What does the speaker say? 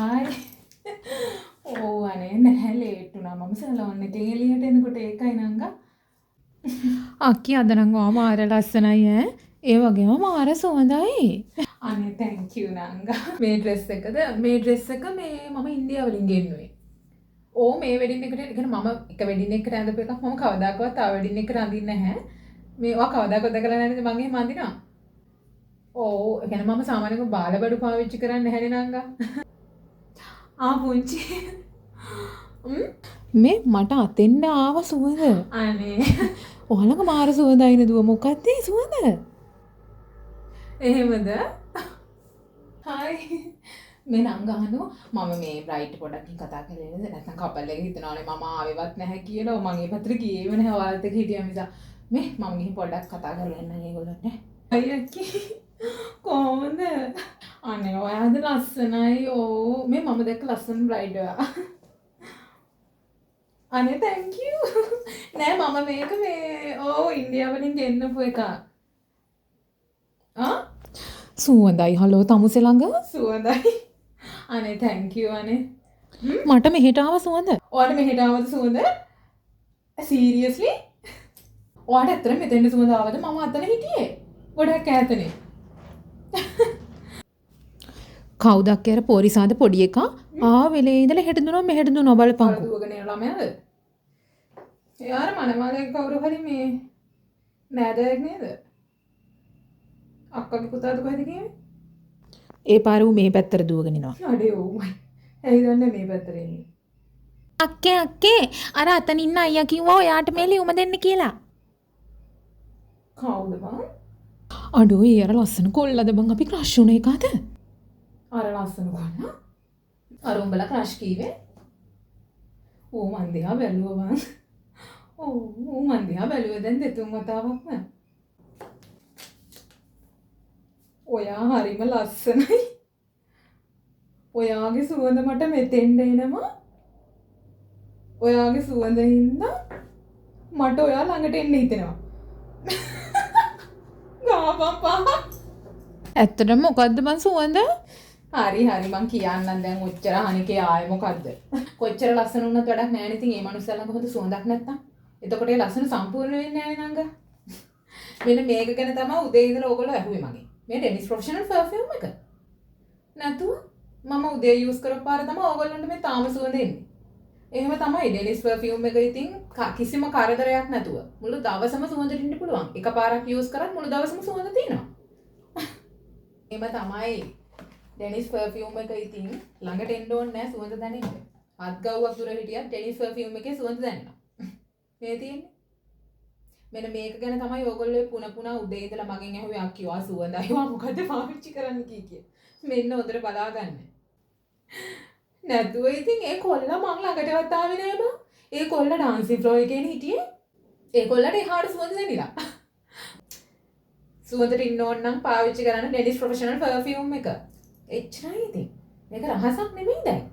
Hi. ඕ අනේ නැහැ late වුණා. මම සැලොන් එකෙන් එළියට එනකොට ඒකයි නංගා. අක්කි අද නම් මාර ලස්සනයි ඈ. ඒ වගේම මාර සුවඳයි. අනේ thank you නංගා. මේ ඩ්‍රෙස් එකද? මේ ඩ්‍රෙස් එක මේ මම ඉන්දියාවලින් ගෙන්නුවේ. ඕ මේ වෙඩින් එකට ඒ කියන්නේ මම එක වෙඩින් එකකට ඇඳපු එකක් මම කවදාකවත් තව වෙඩින් එකකට අඳින්නේ නැහැ. මේවා කවදාකවත් දැකලා නැහැ නේද මං එහෙම අඳිනවා. ඕ ඒ කියන්නේ මම සාමාන්‍යයෙන් බාල බඩු පාවිච්චි කරන්නේ නැහැ නේ නංගා. පුංචි. මේ මට අතෙන්ට ආව සුවඳ. අනේ. ඔයාලක මාර සුවඳයිනේ දුව. මොකක්ද ඒ සුවඳ? එහෙමද? හායි. මේ නංගහනු මම මේ බ්‍රයිට් පොඩක් කතා කරේ නේද? නැත්නම් කපල් එක හිතනවානේ මම ආවෙවත් නැහැ කියලා. මම ඒ පැත්තට ගියේම නැහැ. ඔයාලත් එක්ක හිටියා මිස. මේ මම ගිහින් පොඩක් කතා කරලා එන්නම් ඒගොල්ලන්ට. අයියක්කි. කොහොමද? අනේ ඔයාද ලස්සනයි. ඕ මේ මම දැක්ක ලස්සන බ්‍රයිඩ් ඔයා. අනේ thank you. නෑ මම මේක මේ ඉන්දියාවලින් ගෙන්නපු එකක්. සුවඳයි හලෝ තමුසේ ළඟ. සුවඳයි. අනේ thank you අනේ. මට මෙහෙට ආව සුවඳ. ඔයාට මෙහෙට ආවද සුවඳ? seriously? ඔයාට ඇත්තටම මෙතෙන්ද සුවඳ ආවද? මම අතන හිටියේ. ගොඩක් ඈතනේ. කවුද අක්කේ අර පොරිසාද පොඩි එකා? වෙලේ ඉඳලා හෙට දුනවා මෙහෙට දුනවා බලපංකෝ. දුවගෙන යන ළමයාද? එයාර මනමාලේ කවුරු හරි මේ නෑදෑයෙක් නේද? අක්කගේ පුතාද කොහෙද ගියේ? ඒ පාර ඌ මේ පැත්තට දුවගෙන එනවා. අඩේ ඕමයි. ඇයි දන්නේ මේ පැත්තට එන්නේ? අක්කේ අර අතන ඉන්න අයියා කිව්වා ඔයාට මේ ලියුම දෙන්න කියලා. කවුද බං? අඩෝ ඒ අර ලස්සන කොල්ලද බං අපි ක්‍රෂ් උනේ කාද? අර ලස්සන කොල්ලා? අර උඹලා ක්‍රෂ් කීවේ? ඕ මන් දිහා බැලුවා බං. ඕ මන් දිහා බැලුවා දැන් දෙතුන් වතාවක් නෑ. ඔයා හරිම ලස්සනයි. ඔයාගේ සුවඳ මට මෙතෙන්ට එනවා. ඔයාගේ සුවඳ හින්දා මට ඔයා ළඟට එන්න හිතෙනවා. ගාපපා. ඇත්තටම මොකද්ද බං සුවඳ? හරි මං කියන්නම් දැන් ඔච්චර අනිකේ ආයේ මොකද්ද? කොච්චර ලස්සන වුණත් වැඩක් නැහැ නේ. ඉතින් මේ මනුස්සයලා කොහොමද සුවඳක් නැත්තම්? එතකොට ඒ ලස්සන සම්පූර්ණ වෙන්නේ නැහැ නංග. මෙන්න මේක ගැන තමයි උදේ ඉඳලා ඕගොල්ලෝ ඇහුවේ මගෙන්. මේ ඩෙනිස් ප්‍රොෆෙෂනල් පර්ෆියුම් එක. නැතුව මම උදේ යූස් කරපු පාර තමයි ඕගොල්ලන්ට මේ තාම සුවඳ එන්නේ. එහෙම තමයි ඩෙනිස් පර්ෆියුම් එක ඉතින් කිසිම කරදරයක් නැතුව මුළු දවසම සුවඳ දෙන්න පුළුවන්. එකපාරක් යූස් කරත් මුළු දවසම සුවඳ තියෙනවා. එහෙම තමයි ඩෙනිස් පර්ෆියුම් එක ඉතින් ළඟට එන්න ඕනේ නැහැ සුවඳ දැනෙන්න. හත් ගව්වක් දුර හිටියත් ඩෙනිස් පර්ෆියුම් එකේ සුවඳ දැනෙනවා. මේ තියෙන්නේ. මෙන්න මේක ගැන තමයි ඕගොල්ලෝ පුන උදේ ඉඳලා මගෙන් ඇහුවේ අක්කියවා සුවඳයි. වා මොකද පාවිච්චි කරන්න කිය. මෙන්න හොඳට බලාගන්න. නැතුව ඉතින් ඒ කොල්ලා මං ළඟටවත් ආවේ නෑ බං. ඒ කොල්ලා ඩාන්සින් ෆ්ලෝර් එකේ හිටියේ. ඒ කොල්ලට එහාට සුවඳ දැනිලා. සුවඳට ඉන්න ඕන නම් පාවිච්චි කරන්න ඩෙනිස් ප්‍රොෆෙෂනල් පර්ෆියුම් එක. එච්චරයි ඉතින්. මේක රහසක් නෙමෙයි දැන්.